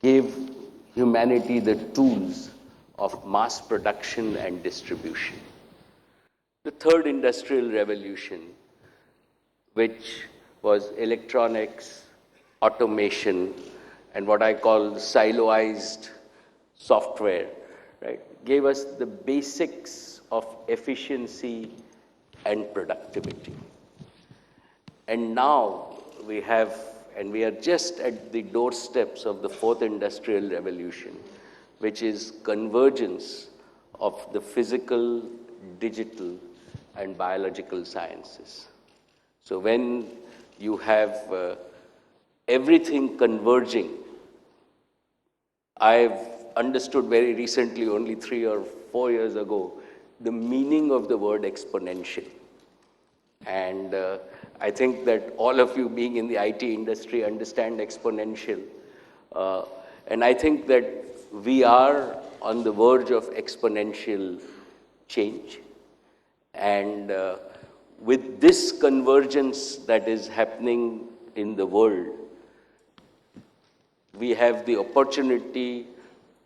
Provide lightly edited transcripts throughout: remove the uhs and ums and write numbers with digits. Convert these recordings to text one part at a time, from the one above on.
gave humanity the tools of mass production and distribution. The third industrial revolution, which was electronics, automation, and what I call siloized software, right, gave us the basics of efficiency and productivity. And now we have, and we are just at the doorsteps of the fourth industrial revolution, which is convergence of the physical, digital, and biological sciences. So when you have everything converging, I've understood very recently, only 3 or 4 years ago, the meaning of the word exponential. And I think that all of you being in the IT industry understand exponential. And I think that we are on the verge of exponential change. And with this convergence that is happening in the world, we have the opportunity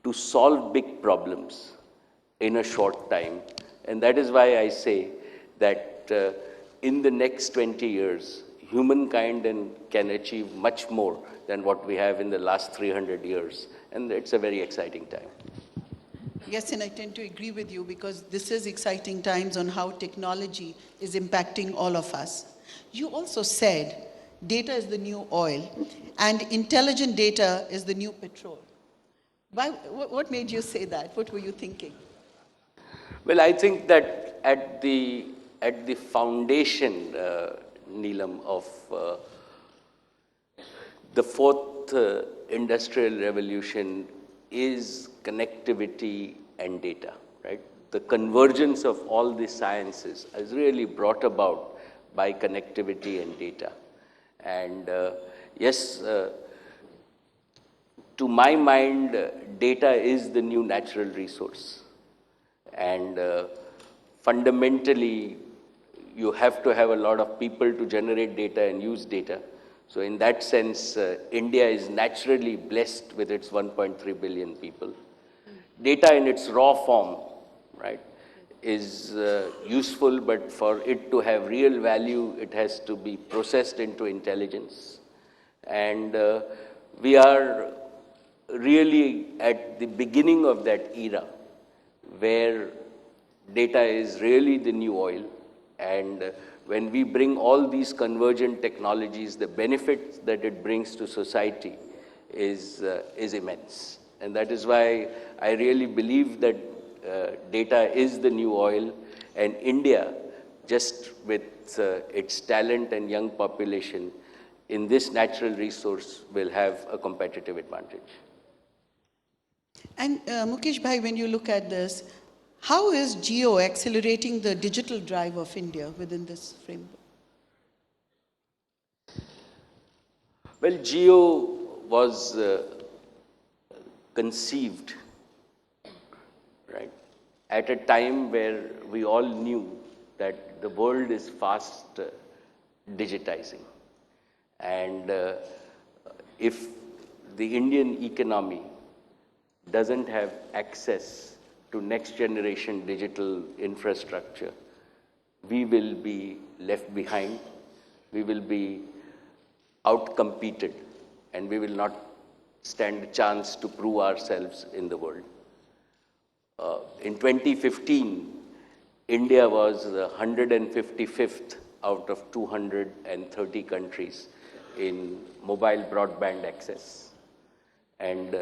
to solve big problems in a short time. And that is why I say that in the next 20 years, humankind can achieve much more than what we have in the last 300 years. And it's a very exciting time. Yes, and I tend to agree with you because this is exciting times on how technology is impacting all of us. You also said data is the new oil and intelligent data is the new petrol. What made you say that? What were you thinking? Well, I think that at the foundation, Neelam, of the fourth industrial revolution is connectivity and data, right? The convergence of all the sciences is really brought about by connectivity and data. And yes, to my mind, data is the new natural resource. And fundamentally, you have to have a lot of people to generate data and use data. So in that sense, India is naturally blessed with its 1.3 billion people. Data in its raw form, right, is useful, but for it to have real value, it has to be processed into intelligence. And we are really at the beginning of that era where data is really the new oil. And when we bring all these convergent technologies, the benefits that it brings to society is immense. And that is why I really believe that data is the new oil, and India, just with its talent and young population, in this natural resource will have a competitive advantage. And Mukesh Bhai, when you look at this, how is Geo accelerating the digital drive of India within this framework? Well, Geo was conceived, right, at a time where we all knew that the world is fast digitizing. And if the Indian economy doesn't have access to next generation digital infrastructure, we will be left behind, we will be outcompeted, and we will not stand a chance to prove ourselves in the world. In 2015, India was the 155th out of 230 countries in mobile broadband access. And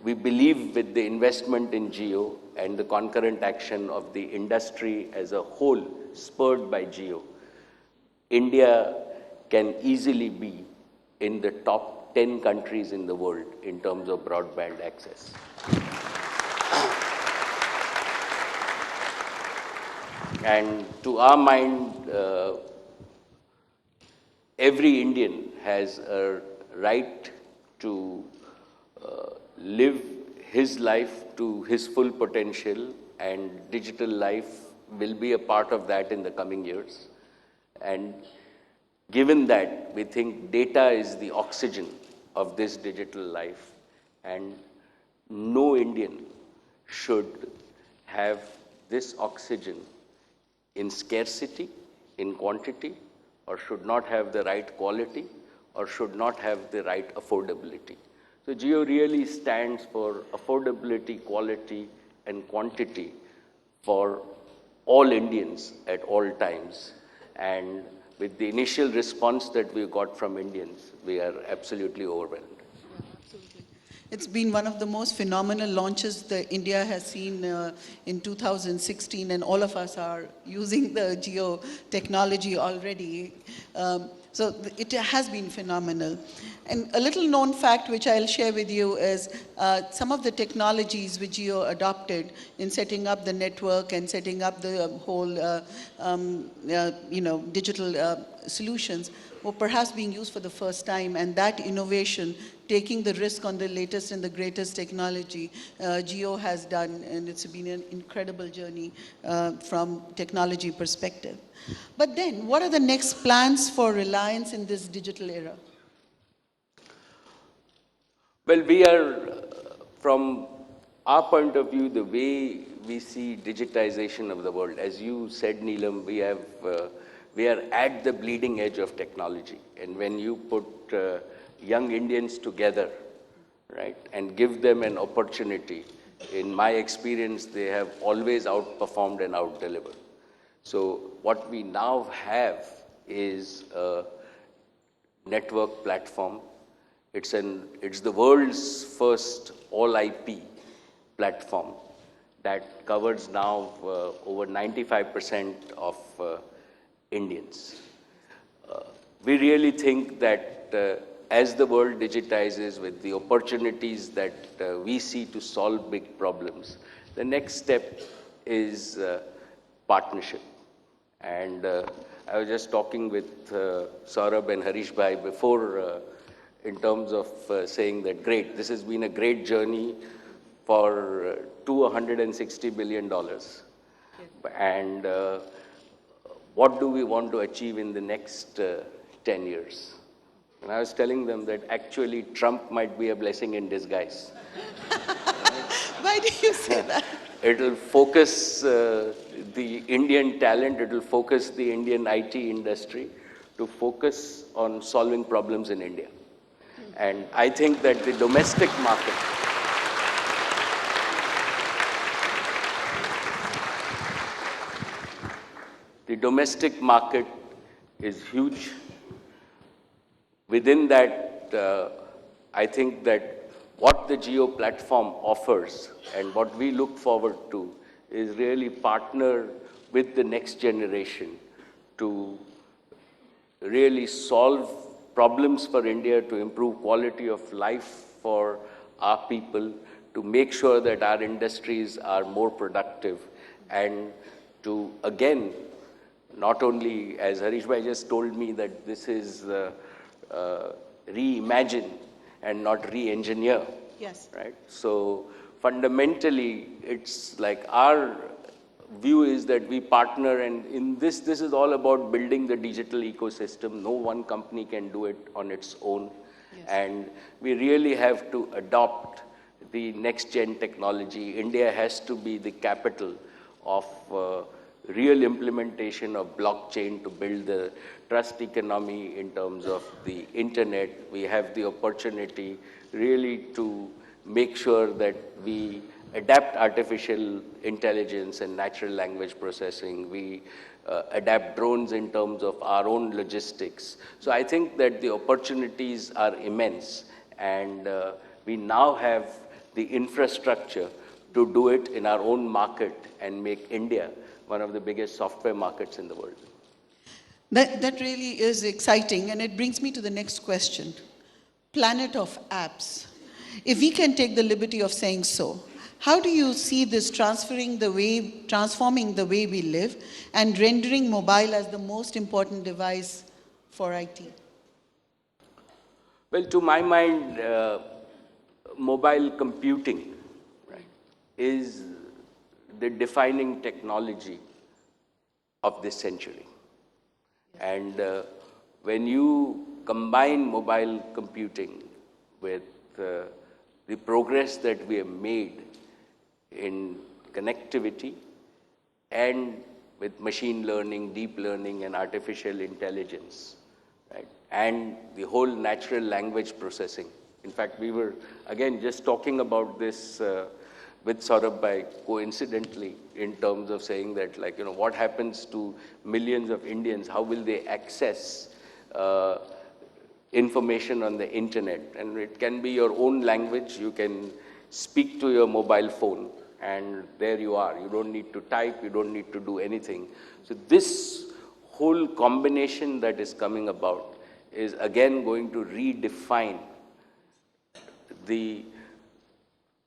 we believe with the investment in Geo and the concurrent action of the industry as a whole, spurred by Geo, India can easily be in the top 10 countries in the world in terms of broadband access. And to our mind, every Indian has a right to live his life to his full potential, and digital life will be a part of that in the coming years. And given that, we think data is the oxygen of this digital life, and no Indian should have this oxygen in scarcity, in quantity, or should not have the right quality, or should not have the right affordability. So Jio really stands for affordability, quality, and quantity for all Indians at all times. And with the initial response that we got from Indians, we are absolutely overwhelmed. It's been one of the most phenomenal launches that India has seen in 2016, and all of us are using the Geo technology already. It has been phenomenal. And a little known fact which I'll share with you is some of the technologies which Geo adopted in setting up the network and setting up the whole digital solutions were perhaps being used for the first time, and that innovation, taking the risk on the latest and the greatest technology, Geo has done, and it's been an incredible journey from technology perspective. But then, what are the next plans for Reliance in this digital era? Well, we are, from our point of view, the way we see digitization of the world, as you said, Neelam, we are at the bleeding edge of technology. And when you put young Indians together, right, and give them an opportunity, in my experience, they have always outperformed and outdelivered. So what we now have is a network platform. It's the world's first all IP platform that covers now over 95% of Indians. We really think that as the world digitizes, with the opportunities that we see to solve big problems, the next step is partnership. And I was just talking with Saurabh and Harish Bhai before in terms of saying that, great, this has been a great journey for $260 billion. And what do we want to achieve in the next 10 years? And I was telling them that actually Trump might be a blessing in disguise. Why do you say that? It will focus the Indian talent, it will focus the Indian IT industry to focus on solving problems in India. And I think that the domestic market, is huge. Within that, I think that what the Geo platform offers and what we look forward to is really partner with the next generation to really solve problems for India, to improve quality of life for our people, to make sure that our industries are more productive, and to, again, not only, as Harish Bhai just told me, that this is reimagine and not re-engineer. Yes. Right? So fundamentally, it's like our view is that we partner, and in this is all about building the digital ecosystem. No one company can do it on its own. Yes. And we really have to adopt the next gen technology. India has to be the capital of real implementation of blockchain to build the trust economy in terms of the internet. We have the opportunity really to make sure that we adapt artificial intelligence and natural language processing. We adapt drones in terms of our own logistics. So I think that the opportunities are immense, and we now have the infrastructure to do it in our own market and make India one of the biggest software markets in the world. That really is exciting, and it brings me to the next question. Planet of apps. If we can take the liberty of saying so, how do you see this transforming the way we live and rendering mobile as the most important device for IT? Well, to my mind, mobile computing, right, is the defining technology of this century. And when you combine mobile computing with the progress that we have made in connectivity and with machine learning, deep learning, and artificial intelligence, right? And the whole natural language processing. In fact, we were, again, just talking about this with Saurabh Bhai coincidentally in terms of saying that, like, what happens to millions of Indians? How will they access information on the internet? And it can be your own language. You can speak to your mobile phone, and there you are. You don't need to type. You don't need to do anything. So this whole combination that is coming about is again going to redefine the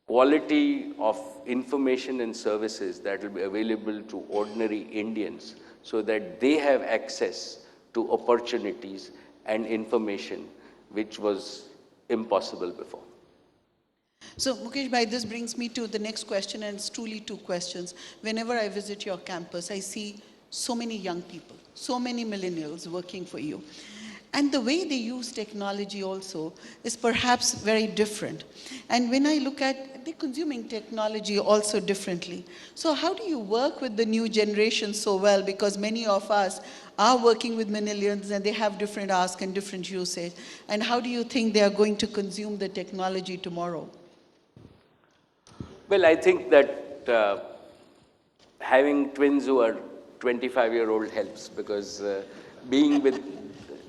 quality of information and services that will be available to ordinary Indians so that they have access to opportunities and information which was impossible before. So, Mukesh Bhai, this brings me to the next question, and it's truly two questions. Whenever I visit your campus, I see so many young people, so many millennials working for you. And the way they use technology also is perhaps very different. And when I look at, they're consuming technology also differently. So how do you work with the new generation so well? Because many of us are working with millennials and they have different asks and different usage. And how do you think they are going to consume the technology tomorrow? Well, I think that having twins who are 25-year-old helps, because being with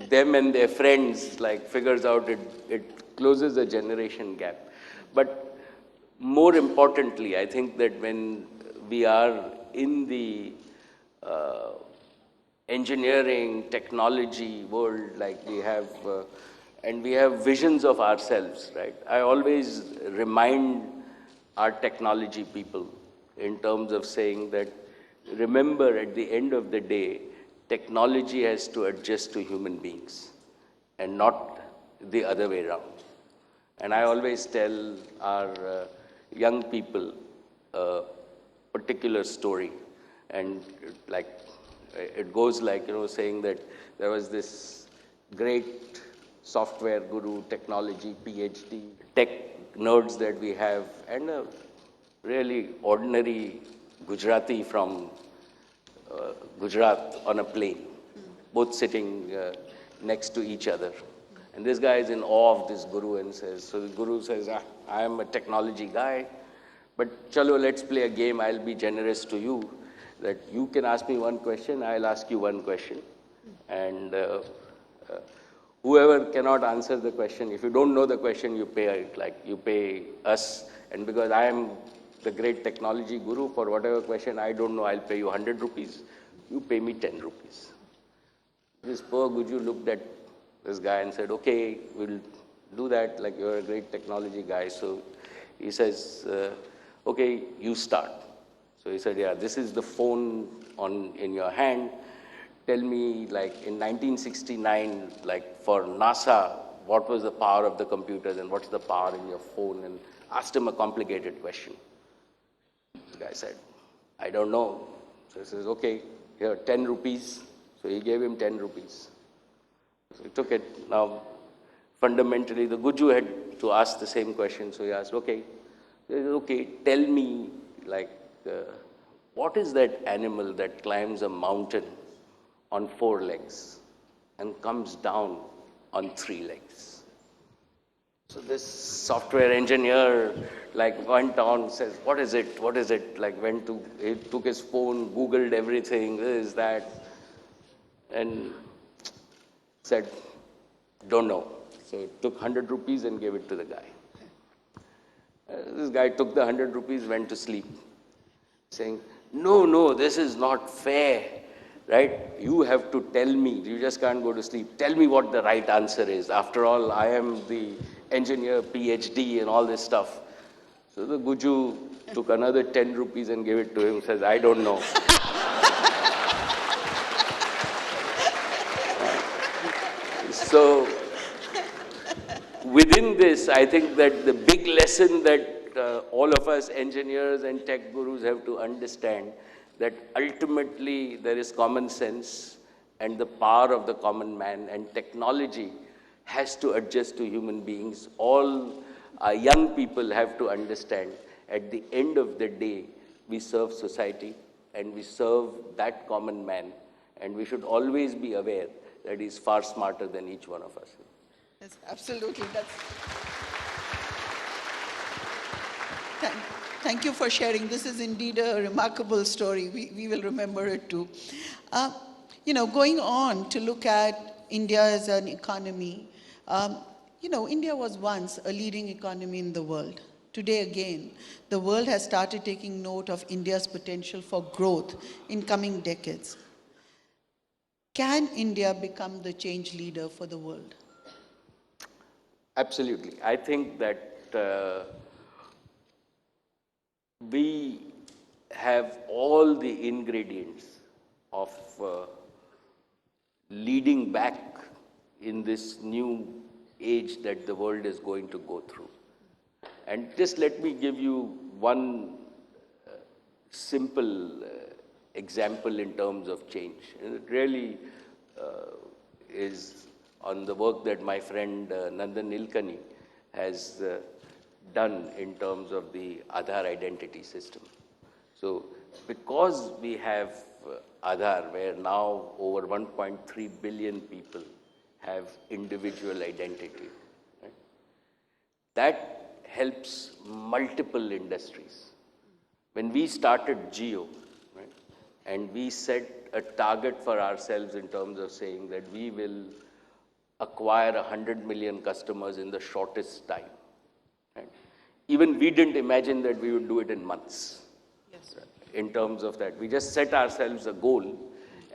them and their friends like figures out it closes a generation gap. But more importantly, I think that when we are in the engineering, technology world, like we have, and we have visions of ourselves, right? I always remind our technology people in terms of saying that, remember, at the end of the day, technology has to adjust to human beings and not the other way around. And I always tell our young people a particular story, and like it goes like, saying that there was this great software guru, technology PhD, tech nerds that we have, and a really ordinary Gujarati from Gujarat on a plane, both sitting next to each other. And this guy is in awe of this guru and says, so the guru says, I am a technology guy, but chalo, let's play a game. I'll be generous to you, that you can ask me one question, I'll ask you one question. And whoever cannot answer the question, if you don't know the question, you pay us. And because I am the great technology guru, for whatever question I don't know, I'll pay you 100 rupees. You pay me 10 rupees. This poor Guju looked at this guy and said, okay, we'll do that, like you're a great technology guy. So he says, okay, you start. So he said, yeah, this is the phone in your hand. Tell me, like in 1969, like for NASA, what was the power of the computers and what's the power in your phone? And asked him a complicated question. The guy said, I don't know. So he says, okay, here, 10 rupees. So he gave him 10 rupees. So he took it. Now, fundamentally, the Guju had to ask the same question. So he asked, okay, he says, okay, tell me, like, what is that animal that climbs a mountain on 4 legs and comes down on 3 legs? So this software engineer like went on, says, what is it? What is it? Like he took his phone, Googled everything, this, that, and said, don't know. So he took 100 rupees and gave it to the guy. This guy took the 100 rupees, went to sleep, saying, no, this is not fair, right? You have to tell me. You just can't go to sleep. Tell me what the right answer is. After all, I am the engineer, PhD, and all this stuff. So the Guju took another 10 rupees and gave it to him, says, I don't know. So within this, I think that the big lesson that all of us engineers and tech gurus have to understand, that ultimately there is common sense and the power of the common man, and technology has to adjust to human beings. All our young people have to understand at the end of the day, we serve society and we serve that common man, and we should always be aware that he's far smarter than each one of us. Yes, absolutely. Thank, thank you for sharing. This is indeed a remarkable story. We will remember it too. Uh, going on to look at India as an economy, India was once a leading economy in the world. Today again, the world has started taking note of India's potential for growth in coming decades. Can India become the change leader for the world? Absolutely. I think that we have all the ingredients of leading back in this new age that the world is going to go through. And just let me give you one simple example in terms of change. And it really is on the work that my friend Nandan Nilkani has done in terms of the Aadhaar identity system. So because we have Aadhaar, where now over 1.3 billion people have individual identity, right? That helps multiple industries. When we started Geo, right, and we set a target for ourselves in terms of saying that we will acquire 100 million customers in the shortest time, right? Even we didn't imagine that we would do it in months. Yes. In terms of that, we just set ourselves a goal,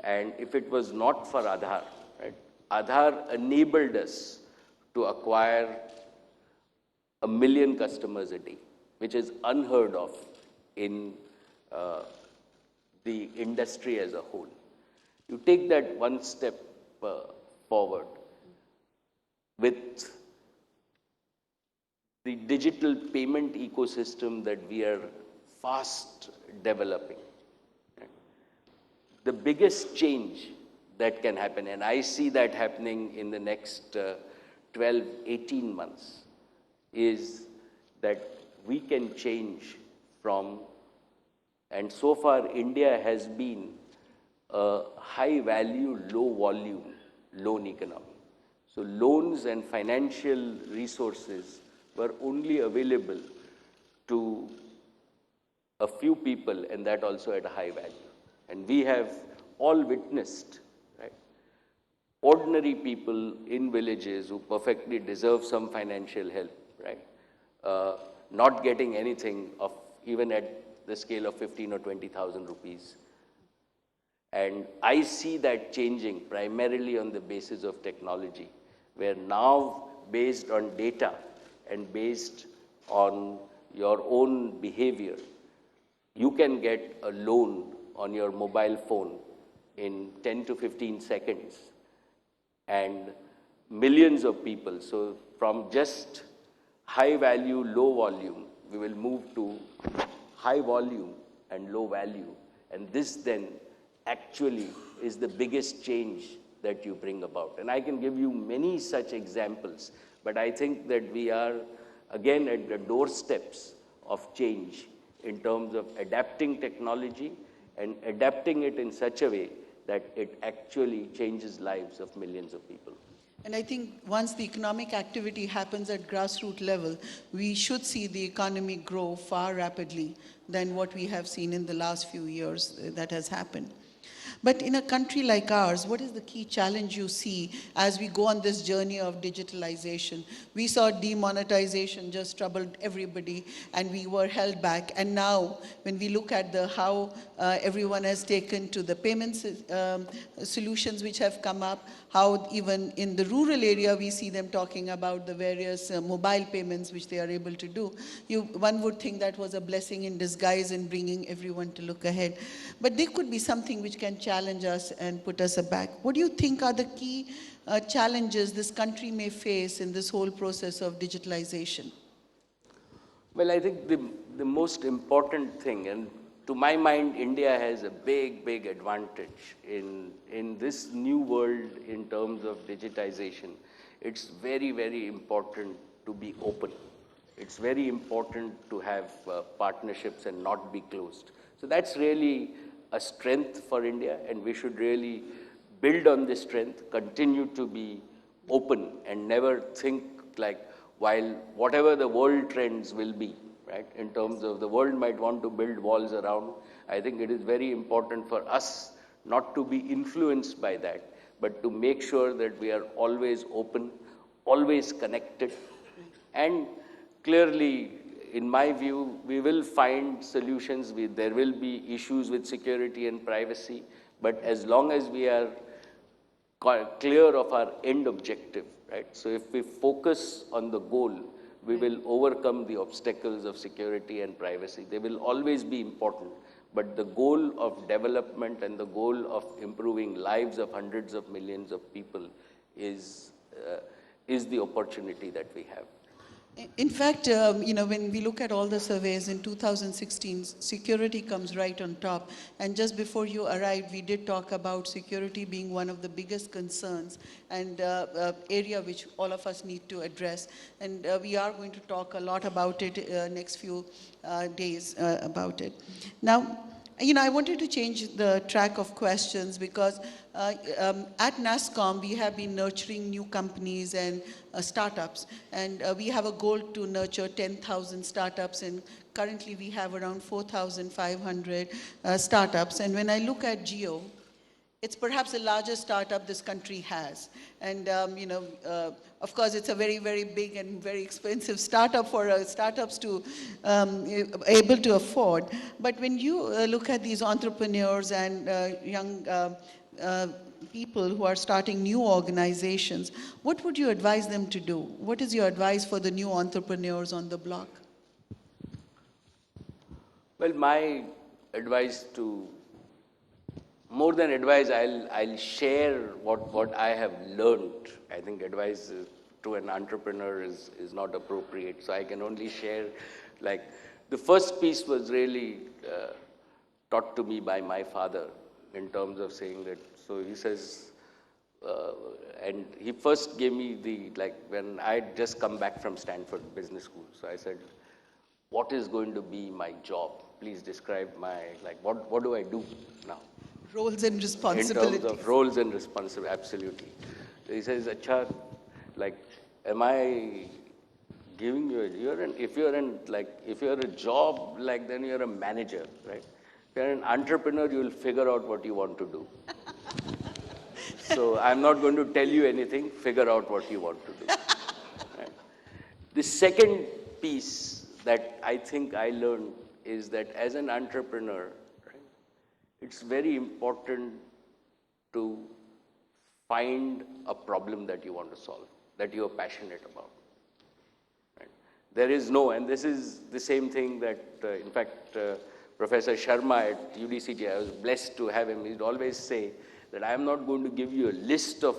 and if it was not for Aadhaar, right, Aadhaar enabled us to acquire 1 million customers a day, which is unheard of in the industry as a whole. You take that one step forward with the digital payment ecosystem that we are fast developing. The biggest change that can happen, and I see that happening in the next 12, 18 months, is that we can change from, and so far India has been a high value, low volume loan economy. So loans and financial resources were only available to a few people, and that also at a high value. And we have all witnessed, right, ordinary people in villages who perfectly deserve some financial help, right, not getting anything of even at the scale of 15 or 20,000 rupees. And I see that changing primarily on the basis of technology, where now, based on data and based on your own behavior, you can get a loan on your mobile phone in 10 to 15 seconds. And millions of people, so from just high value, low volume, we will move to high volume and low value. And this then actually is the biggest change that you bring about. And I can give you many such examples, but I think that we are again at the doorsteps of change in terms of adapting technology and adapting it in such a way that it actually changes lives of millions of people. And I think once the economic activity happens at grassroots level, we should see the economy grow far rapidly than what we have seen in the last few years that has happened. But in a country like ours, what is the key challenge you see as we go on this journey of digitalization? We saw demonetization just troubled everybody, and we were held back. And now, when we look at how everyone has taken to the payments solutions which have come up, how even in the rural area we see them talking about the various mobile payments which they are able to do. One would think that was a blessing in disguise in bringing everyone to look ahead. But there could be something which can challenge us and put us aback. What do you think are the key challenges this country may face in this whole process of digitalization? Well, I think the most important thing, and to my mind, India has a big, big advantage in this new world in terms of digitization. It's very, very important to be open. It's very important to have partnerships and not be closed. So that's really a strength for India, and we should really build on this strength, continue to be open, and never think like, while whatever the world trends will be, right, in terms of the world might want to build walls around, I think it is very important for us not to be influenced by that, but to make sure that we are always open, always connected, and clearly, in my view, we will find solutions. There will be issues with security and privacy, but as long as we are clear of our end objective, right? So if we focus on the goal, we will overcome the obstacles of security and privacy. They will always be important, but the goal of development and the goal of improving lives of hundreds of millions of people is the opportunity that we have. In fact, when we look at all the surveys in 2016, security comes right on top. And just before you arrived, we did talk about security being one of the biggest concerns and area which all of us need to address. And we are going to talk a lot about it next few days about it. Now, I wanted to change the track of questions because at NASSCOM, we have been nurturing new companies and startups. And we have a goal to nurture 10,000 startups. And currently, we have around 4,500 startups. And when I look at Geo, it's perhaps the largest startup this country has. And, of course, it's a very, very big and very expensive startup for startups to able to afford. But when you look at these entrepreneurs and young people who are starting new organizations, what would you advise them to do? What is your advice for the new entrepreneurs on the block? Well, my advice to more than advice, I'll share what I have learned. I think advice to an entrepreneur is not appropriate. So I can only share, like, the first piece was really taught to me by my father in terms of saying that, so he says, and he first gave me when I had just come back from Stanford Business School. So I said, what is going to be my job? Please describe what do I do now? Roles and responsibilities. In terms of roles and responsibilities, absolutely. So he says, Acha, am I giving you, if you're a job, then you're a manager, right? If you're an entrepreneur, you'll figure out what you want to do. So I'm not going to tell you anything, figure out what you want to do. Right? The second piece that I think I learned is that as an entrepreneur, it's very important to find a problem that you want to solve, that you're passionate about. Right? There is no, and this is the same thing that, in fact, Professor Sharma at UDCG, I was blessed to have him. He'd always say that I'm not going to give you a list of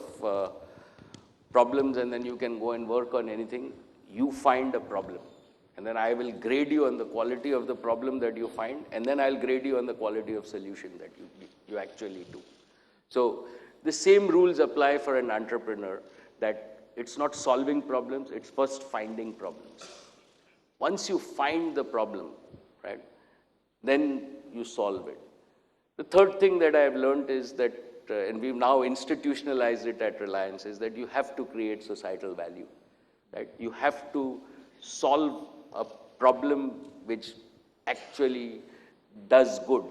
problems and then you can go and work on anything. You find a problem. And then I will grade you on the quality of the problem that you find, and then I'll grade you on the quality of solution that you actually do. So the same rules apply for an entrepreneur, that it's not solving problems, it's first finding problems. Once you find the problem, right, then you solve it. The third thing that I have learned is that, and we've now institutionalized it at Reliance, is that you have to create societal value. Right? You have to solve a problem which actually does good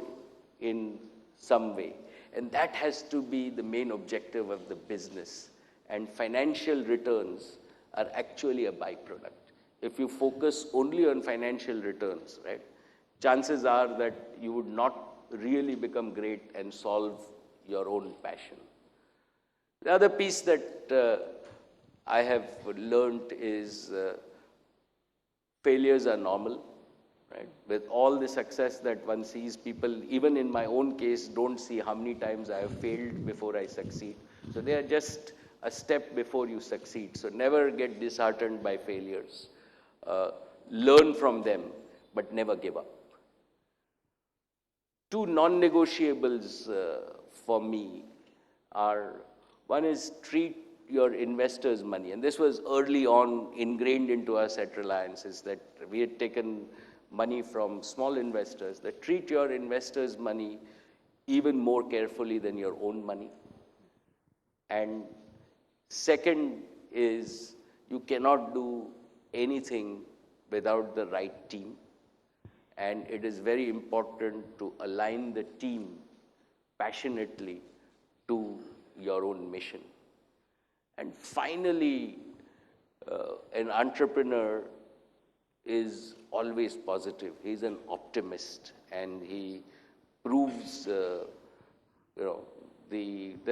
in some way. And that has to be the main objective of the business. And financial returns are actually a byproduct. If you focus only on financial returns, right, chances are that you would not really become great and solve your own passion. The other piece that I have learned is failures are normal, right? With all the success that one sees, people, even in my own case, don't see how many times I have failed before I succeed. So they are just a step before you succeed. So never get disheartened by failures. Learn from them, but never give up. Two non-negotiables for me are, one is treat your investors' money. And this was early on ingrained into us at Reliance, is that we had taken money from small investors, that treat your investors' money even more carefully than your own money. And second is, you cannot do anything without the right team. And it is very important to align the team passionately to your own mission. And finally, an entrepreneur is always positive. He's an optimist, and he proves, there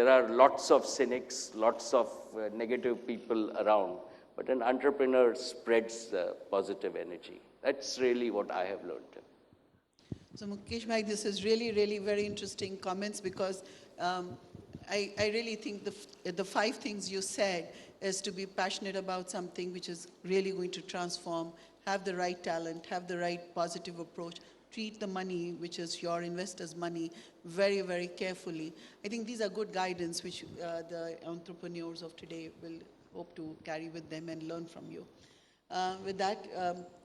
are lots of cynics, lots of negative people around, but an entrepreneur spreads positive energy. That's really what I have learned. So Mukesh bhai, this is really, really very interesting comments, because I really think the 5 things you said is to be passionate about something which is really going to transform, have the right talent, have the right positive approach, treat the money, which is your investors' money, very, very carefully. I think these are good guidance which the entrepreneurs of today will hope to carry with them and learn from you. With that,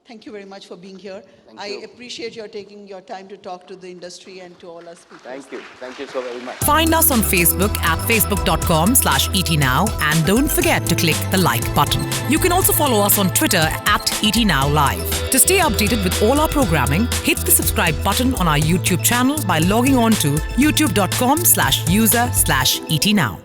thank you very much for being here. I appreciate your taking your time to talk to the industry and to all our speakers. Thank you. Thank you so very much. Find us on Facebook at facebook.com/ETNow, and don't forget to click the like button. You can also follow us on Twitter at ETNowLive. To stay updated with all our programming, hit the subscribe button on our YouTube channel by logging on to youtube.com/user/ETNow.